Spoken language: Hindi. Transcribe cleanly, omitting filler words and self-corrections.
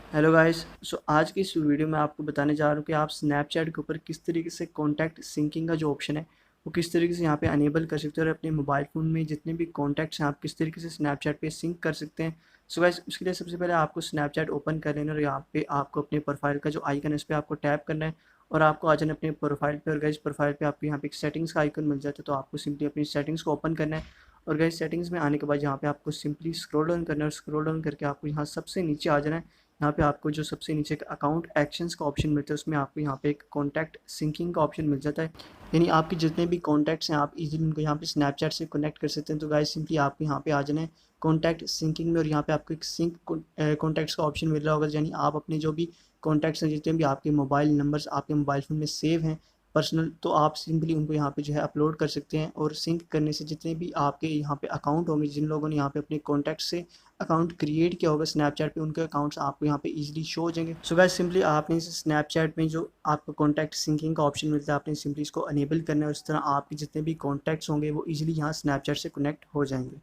Hello guys. आज की इस वीडियो में आपको बताने जा रहा हूँ कि आप स्नैपचैट के ऊपर किस तरीके से कॉन्टैक्ट सिंकिंग का जो ऑप्शन है वो किस तरीके से यहाँ पे अनेबल कर सकते हो और अपने मोबाइल फ़ोन में जितने भी कॉन्टैक्ट्स हैं आप किस तरीके से स्नैपचैट पे सिंक कर सकते हैं। गाइस, उसके लिए सबसे पहले आपको स्नैपचैट ओपन कर लेना और यहाँ पे आपको अपने प्रोफाइल का जो आइकन है इस पर आपको टैप करना है और आपको आ जाना अपने प्रोफाइल पे। और गाइस, प्रोफाइल पे आपको यहाँ पे एक सेटिंग्स का आइकन मिल जाता है, तो आपको सिंपली अपनी सेटिंग्स को ओपन करना है। और गाइस, सेटिंग्स में आने के बाद यहाँ पे आपको सिंपली स्क्रॉल डाउन करना है और स्क्रॉल डाउन करके आपको यहाँ सबसे नीचे आ जाना है। यहाँ पे आपको जो सबसे नीचे एक अकाउंट एक्शंस का ऑप्शन मिलता है उसमें आपको यहाँ पे एक कॉन्टैक्ट सिंकिंग का ऑप्शन मिल जाता है, यानी आपके जितने भी कॉन्टैक्ट्स हैं आप इजीली उनको यहाँ पे स्नैपचैट से कनेक्ट कर सकते हैं। तो गाइस, सिंपली आपको यहाँ पे आ जाना है कॉन्टैक्ट सिंकिंग में और यहाँ पे आपको एक सिंक कॉन्टैक्ट्स का ऑप्शन मिल रहा होगा, यानी आप अपने जो भी कॉन्टैक्ट्स हैं जितने भी आपके मोबाइल नंबर्स आपके मोबाइल फ़ोन में सेव हैं पर्सनल, तो आप सिंपली उनको यहाँ पे जो है अपलोड कर सकते हैं। और सिंक करने से जितने भी आपके यहाँ पे अकाउंट होंगे, जिन लोगों ने यहाँ पे अपने कॉन्टैक्ट से अकाउंट क्रिएट किया होगा स्नैपचैट पे, उनके अकाउंट्स आपको यहाँ पे इजीली शो हो जाएंगे। सो गाइस, सिंपली आपने इस स्नैपचैट में जो आपको कॉन्टैक्ट सिंकिंग का ऑप्शन मिलता है आपने सिंपली इसको अनेबल करना है और इस तरह आपके जितने भी कॉन्टैक्ट्स होंगे वो इजीली यहाँ स्नैपचैट से कनेक्ट हो जाएंगे।